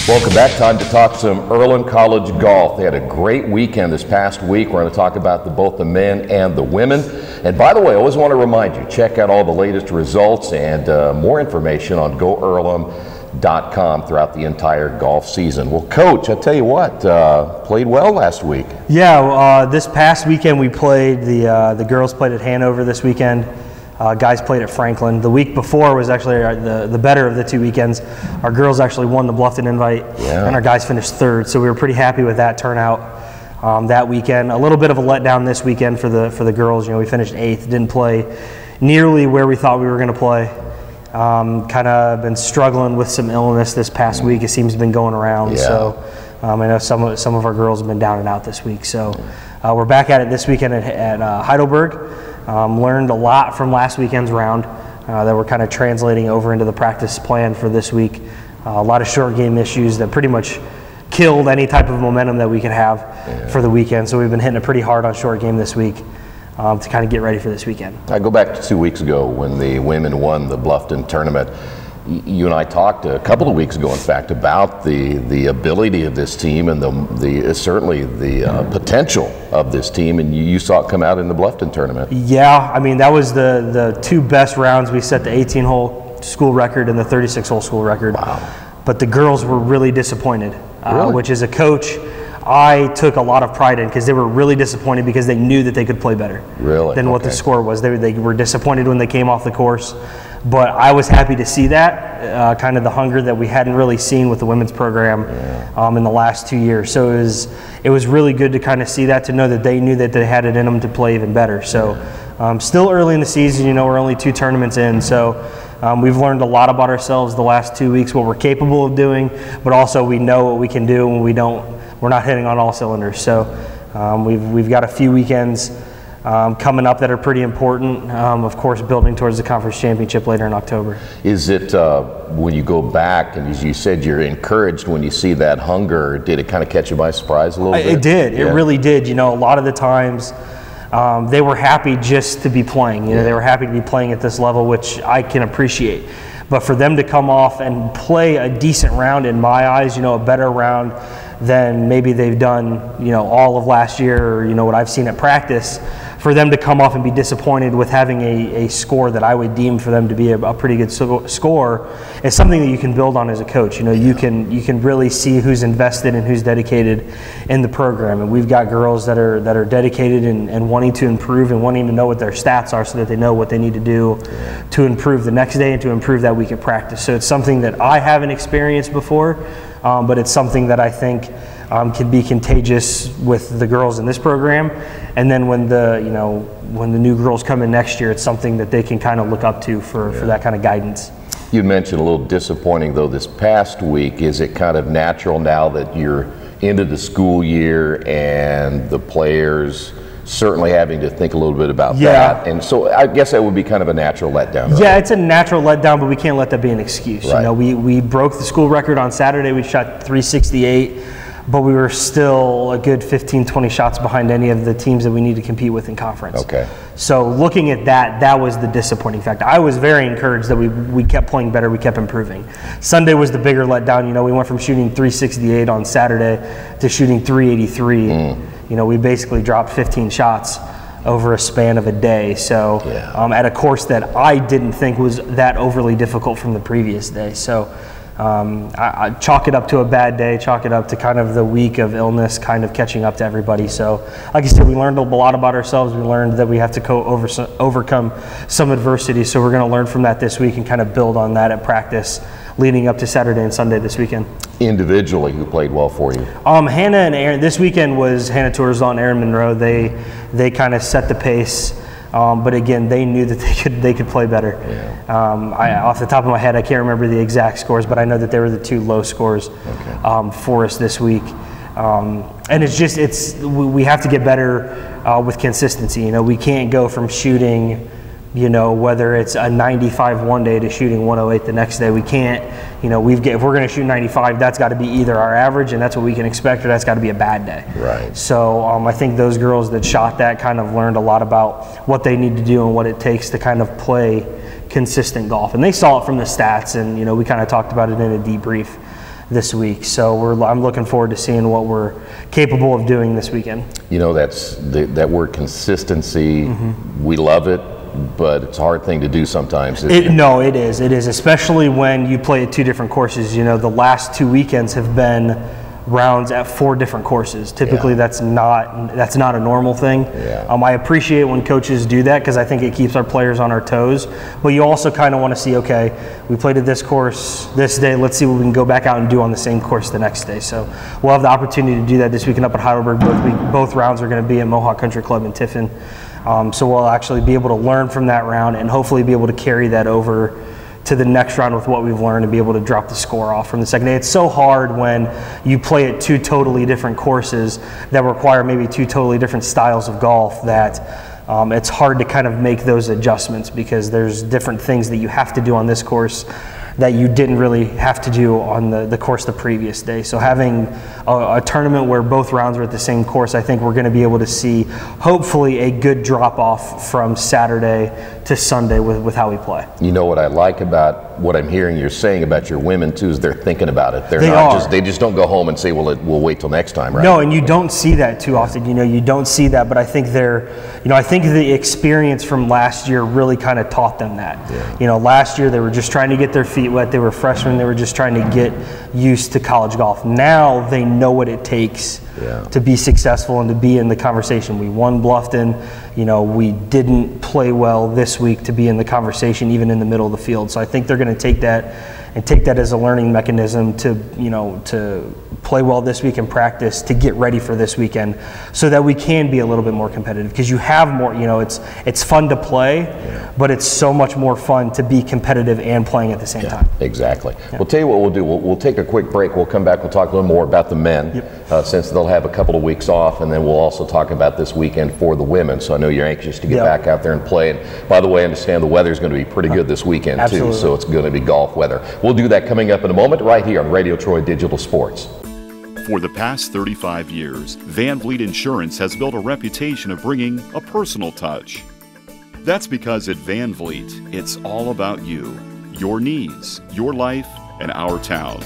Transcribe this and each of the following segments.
Welcome back. Time to talk some Earlham College golf. They had a great weekend this past week. We're going to talk about both the men and the women. And by the way, I always want to remind you, check out all the latest results and more information on GoEarlham.com throughout the entire golf season. Well, Coach, I tell you what, played well last week. Yeah, this past weekend we played, the girls played at Hanover this weekend. Guys played at Franklin. The week before was actually the better of the two weekends. Our girls actually won the Bluffton invite, and our guys finished third. So we were pretty happy with that turnout that weekend. A little bit of a letdown this weekend for the girls. You know, we finished 8th, didn't play nearly where we thought we were going to play. Kind of been struggling with some illness this past week. It seems to have been going around. Yeah. So I know some of our girls have been down and out this week. So we're back at it this weekend at Heidelberg. Learned a lot from last weekend's round that we're kind of translating over into the practice plan for this week. A lot of short game issues that pretty much killed any type of momentum that we could have for the weekend. So we've been hitting it pretty hard on short game this week to kind of get ready for this weekend. I go back to 2 weeks ago when the women won the Bluffton tournament. You and I talked a couple of weeks ago, in fact, about the ability of this team and certainly the potential of this team, and you saw it come out in the Bluffton tournament. Yeah, I mean, that was the two best rounds. We set the 18-hole school record and the 36-hole school record. Wow. But the girls were really disappointed, which as a coach, I took a lot of pride in, because they were really disappointed because they knew that they could play better than what the score was. They were disappointed when they came off the course. But I was happy to see that, kind of the hunger that we hadn't really seen with the women's program in the last 2 years. So it was really good to kind of see that, to know that they knew that they had it in them to play even better. So still early in the season, you know, we're only 2 tournaments in. So we've learned a lot about ourselves the last 2 weeks, what we're capable of doing, but also we know what we can do when we're not hitting on all cylinders. So we've got a few weekends coming up that are pretty important, of course, building towards the conference championship later in October. Is it, when you go back, and as you said, you're encouraged when you see that hunger, did it kind of catch you by surprise a little bit? It did. It really did. You know, a lot of the times they were happy just to be playing. You know, they were happy to be playing at this level, which I can appreciate. But for them to come off and play a decent round, in my eyes, you know, a better round than maybe they've done, you know, all of last year, or, you know, what I've seen at practice, for them to come off and be disappointed with having a score that I would deem for them to be a pretty good score is something that you can build on as a coach. You know, you can really see who's invested and who's dedicated in the program. And we've got girls that are dedicated and wanting to improve and wanting to know what their stats are, so that they know what they need to do to improve the next day and to improve that week of practice. So it's something that I haven't experienced before, but it's something that I think can be contagious with the girls in this program. And then when the new girls come in next year, it's something that they can kind of look up to for that kind of guidance. You mentioned a little disappointing though this past week. Is it kind of natural now that you're into the school year and the players certainly having to think a little bit about that? And so I guess that would be kind of a natural letdown, right? Yeah, it's a natural letdown, but we can't let that be an excuse. Right. You know, we broke the school record on Saturday. We shot 368. But we were still a good 15, 20 shots behind any of the teams that we need to compete with in conference. Okay. So looking at that was the disappointing factor. I was very encouraged that we kept playing better, we kept improving. Sunday was the bigger letdown. You know, we went from shooting 368 on Saturday to shooting 383. You know, we basically dropped 15 shots over a span of a day. So at a course that I didn't think was that overly difficult from the previous day. So I chalk it up to a bad day, chalk it up to kind of the week of illness kind of catching up to everybody. So like I said, we learned a lot about ourselves. We learned that we have to overcome some adversity. So we're going to learn from that this week and kind of build on that at practice leading up to Saturday and Sunday this weekend. Individually, who played well for you? Hannah and Aaron. This weekend was Hannah Tourzon and Aaron Monroe. They kind of set the pace. But again, they knew that they could play better. Off the top of my head, I can't remember the exact scores, but I know that they were the 2 low scores for us this week. And we have to get better with consistency. You know, we can't go from shooting, you know, whether it's a 95 one day to shooting 108 the next day. We can't, you know, if we're going to shoot 95, that's got to be either our average, and that's what we can expect, or that's got to be a bad day. Right. So I think those girls that shot that kind of learned a lot about what they need to do and what it takes to kind of play consistent golf. And they saw it from the stats, and, you know, we kind of talked about it in a debrief. this week. So I'm looking forward to seeing what we're capable of doing this weekend. You know, that's that word consistency. We love it, but it's a hard thing to do sometimes. No, it is. It is, especially when you play at 2 different courses. You know, the last 2 weekends have been rounds at 4 different courses. Typically, that's not a normal thing. I appreciate when coaches do that because I think it keeps our players on our toes. But you also kind of want to see, okay, we played at this course this day. Let's see what we can go back out and do on the same course the next day. So we'll have the opportunity to do that this weekend up at Heidelberg. Both rounds are going to be at Mohawk Country Club in Tiffin. So we'll actually be able to learn from that round and hopefully be able to carry that over to the next round with what we've learned and be able to drop the score off from the second day. It's so hard when you play at 2 totally different courses that require maybe 2 totally different styles of golf that it's hard to kind of make those adjustments because there's different things that you have to do on this course that you didn't really have to do on the course the previous day. So having a tournament where both rounds are at the same course, I think we're going to be able to see hopefully a good drop off from Saturday to Sunday with how we play. You know what I like about what I'm hearing you're saying about your women too is they're thinking about it. They just don't go home and say, well, we'll wait till next time, right? No, and you don't see that too often. You know, you don't see that, but I think I think the experience from last year really kind of taught them that. You know, last year they were just trying to get their feet wet. They were freshmen. They were just trying to get used to college golf. Now they know what it takes to be successful and to be in the conversation. We won Bluffton. You know, we didn't play well this week to be in the conversation, even in the middle of the field. So I think they're going to take that as a learning mechanism to, you know, to play well this week in practice to get ready for this weekend so that we can be a little bit more competitive because you have more, you know, it's fun to play, but it's so much more fun to be competitive and playing at the same time. Exactly. We'll tell you what we'll do. We'll take a quick break. We'll come back. We'll talk a little more about the men since they'll have a couple of weeks off, and then we'll also talk about this weekend for the women. So I know you're anxious to get back out there and play. And by the way, I understand the weather's going to be pretty good this weekend too, so it's going to be golf weather. We'll do that coming up in a moment right here on Radio Troy Digital Sports. For the past 35 years, Van Vleet Insurance has built a reputation of bringing a personal touch. That's because at Van Vleet, it's all about you, your needs, your life, and our town.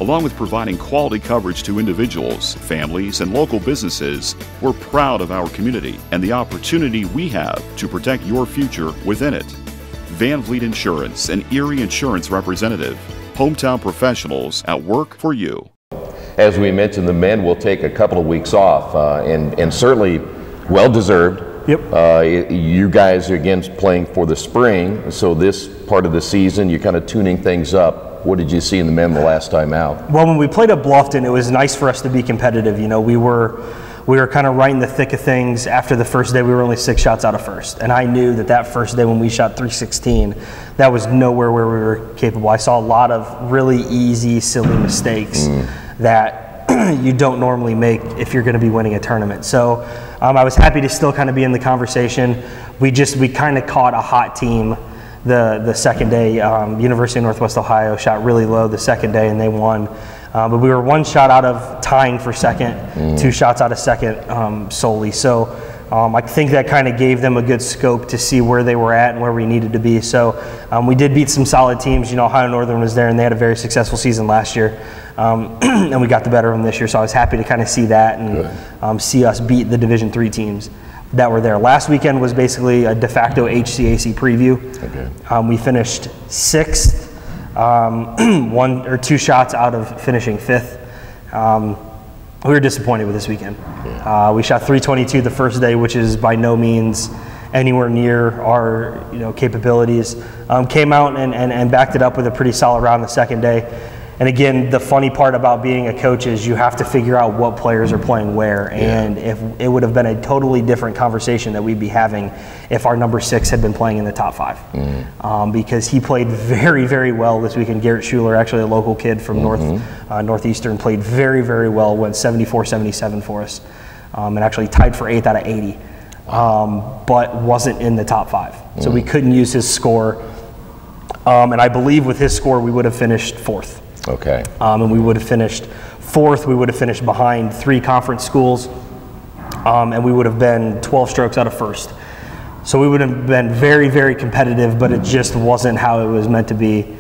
Along with providing quality coverage to individuals, families, and local businesses, we're proud of our community and the opportunity we have to protect your future within it. Van Vleet Insurance, an Erie Insurance representative. Hometown professionals at work for you. As we mentioned, the men will take a couple of weeks off, and certainly well-deserved. You guys are again playing for the spring, so this part of the season you're kind of tuning things up. What did you see in the men the last time out? Well, when we played at Bluffton, it was nice for us to be competitive. You know, we were kind of right in the thick of things. After the first day, we were only 6 shots out of first. And I knew that first day when we shot 316, that was nowhere where we were capable. I saw a lot of really easy, silly mistakes that you don't normally make if you're going to be winning a tournament. So I was happy to still kind of be in the conversation. We kind of caught a hot team the second day. University of Northwest Ohio shot really low the second day and they won. But we were 1 shot out of tying for second, 2 shots out of second solely. So I think that kind of gave them a good scope to see where they were at and where we needed to be. So we did beat some solid teams. You know, Ohio Northern was there and they had a very successful season last year. And we got the better of them this year. So I was happy to kind of see that and see us beat the Division III teams that were there. Last weekend was basically a de facto HCAC preview. We finished 6th. 1 or 2 shots out of finishing 5th. We were disappointed with this weekend. We shot 322 the first day, which is by no means anywhere near our capabilities. Came out and backed it up with a pretty solid round the second day. And again, the funny part about being a coach is you have to figure out what players are playing where. And if it would have been a totally different conversation that we'd be having if our number 6 had been playing in the top 5. Because he played very, very well this weekend. Garrett Schuler, actually a local kid from Northeastern, played very, very well, went 74-77 for us. And actually tied for 8th out of 80. But wasn't in the top 5. So we couldn't use his score. And I believe with his score, we would have finished 4th. Okay. And we would have finished 4th. We would have finished behind 3 conference schools. And we would have been 12 strokes out of 1st. So we would have been very, very competitive, but it just wasn't how it was meant to be.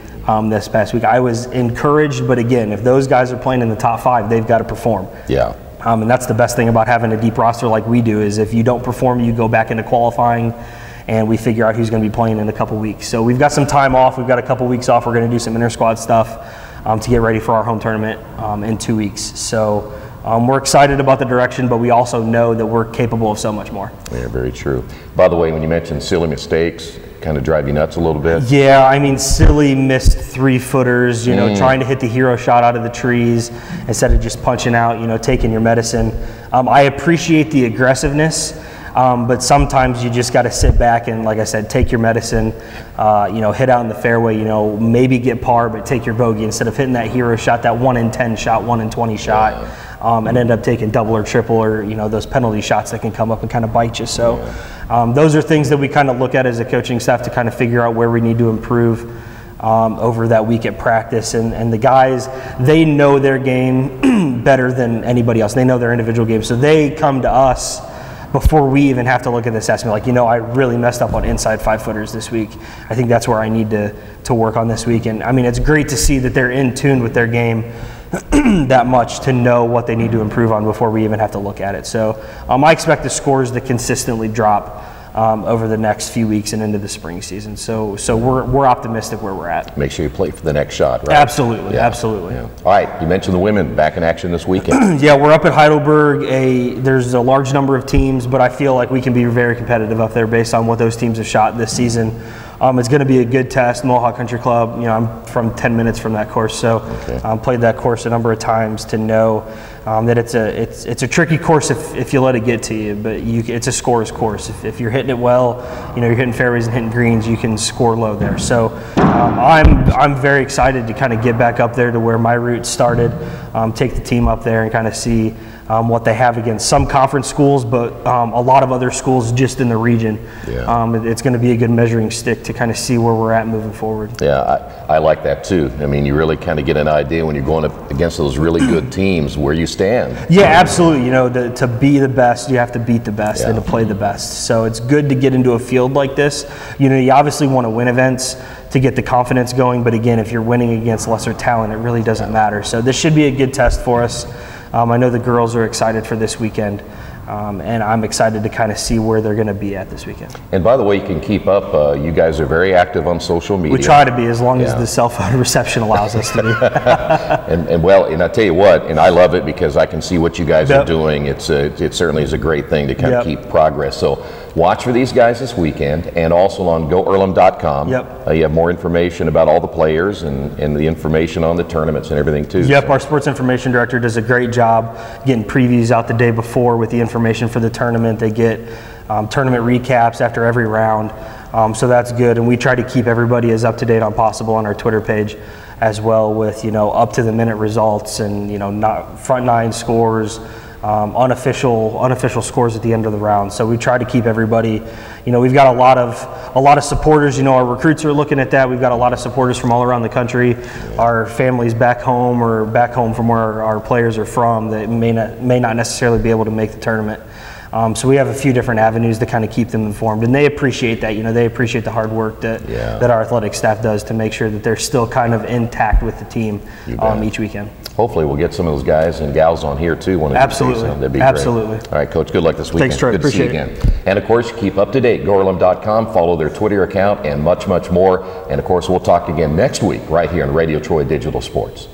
this past week. I was encouraged, but again, if those guys are playing in the top 5, they've got to perform. Yeah. And that's the best thing about having a deep roster like we do, is if you don't perform, you go back into qualifying, and we figure out who's going to be playing in a couple weeks. So we've got some time off. We've got a couple weeks off. We're going to do some inter-squad stuff to get ready for our home tournament in 2 weeks. So we're excited about the direction, but we also know that we're capable of so much more. Yeah, very true. By the way, when you mentioned silly mistakes, kind of drive you nuts a little bit? Yeah, I mean, silly missed 3-footers, you know, trying to hit the hero shot out of the trees instead of just punching out, you know, taking your medicine. I appreciate the aggressiveness, but sometimes you just got to sit back and, like I said, take your medicine, you know, hit out in the fairway, you know, maybe get par, but take your bogey instead of hitting that hero shot, that 1 in 10 shot, 1 in 20 shot, and end up taking double or triple, or, you know, those penalty shots that can come up and kind of bite you. So those are things that we kind of look at as a coaching staff to kind of figure out where we need to improve over that week at practice. And the guys, they know their game better than anybody else. They know their individual game. So they come to us before we even have to look at the assessment, like, you know, I really messed up on inside 5-footers this week. I think that's where I need to work on this week. And I mean, it's great to see that they're in tune with their game that much to know what they need to improve on before we even have to look at it. So I expect the scores to consistently drop over the next few weeks and into the spring season. So we're optimistic where we're at. Make sure you play for the next shot, right? Absolutely, absolutely. Yeah. All right, you mentioned the women back in action this weekend. Yeah, we're up at Heidelberg. There's a large number of teams, but I feel like we can be very competitive up there based on what those teams have shot this season. It's going to be a good test. Mohawk Country Club, you know, I'm from 10 minutes from that course, so played that course a number of times to know that it's a tricky course if you let it get to you, but it's a scorer's course. If you're hitting it well, you know, you're hitting fairways and hitting greens, you can score low there. So I'm very excited to kind of get back up there to where my roots started, take the team up there and kind of see what they have against some conference schools, but a lot of other schools just in the region. It's going to be a good measuring stick to kind of see where we're at moving forward. Yeah, I like that too. I mean, you really kind of get an idea when you're going up against those really good teams where you stand. Yeah, absolutely. You know, to be the best, you have to beat the best and to play the best. So it's good to get into a field like this. You know, you obviously want to win events to get the confidence going, but again, if you're winning against lesser talent, it really doesn't matter. So this should be a good test for us. I know the girls are excited for this weekend, and I'm excited to kind of see where they're going to be at this weekend. And by the way, you can keep up. You guys are very active on social media. We try to be, as long as the cell phone reception allows us to be. and I tell you what, and I love it because I can see what you guys are doing. It certainly is a great thing to kind of keep progress. So watch for these guys this weekend, and also on GoEarlham.com. You have more information about all the players and the information on the tournaments and everything too. Our sports information director does a great job getting previews out the day before with the information for the tournament. They get tournament recaps after every round, so that's good. And we try to keep everybody as up to date on possible on our Twitter page as well, with, you know, up to the minute results and, you know, not front nine scores, unofficial scores at the end of the round. So we try to keep everybody, you know, we've got a lot of supporters. You know, our recruits are looking at that. We've got a lot of supporters from all around the country. Our families back home, or back home from where our players are from, that may not necessarily be able to make the tournament. So we have a few different avenues to kind of keep them informed, and they appreciate that. You know, they appreciate the hard work that our athletic staff does to make sure that they're still kind of intact with the team each weekend. Hopefully we'll get some of those guys and gals on here too. Absolutely. That'd be Absolutely. great. All right, Coach, good luck this weekend. Thanks, Troy. Good to see you again. And of course, keep up to date, GoEarlham.com, follow their Twitter account, and much, much more. And of course, we'll talk again next week right here on Radio Troy Digital Sports.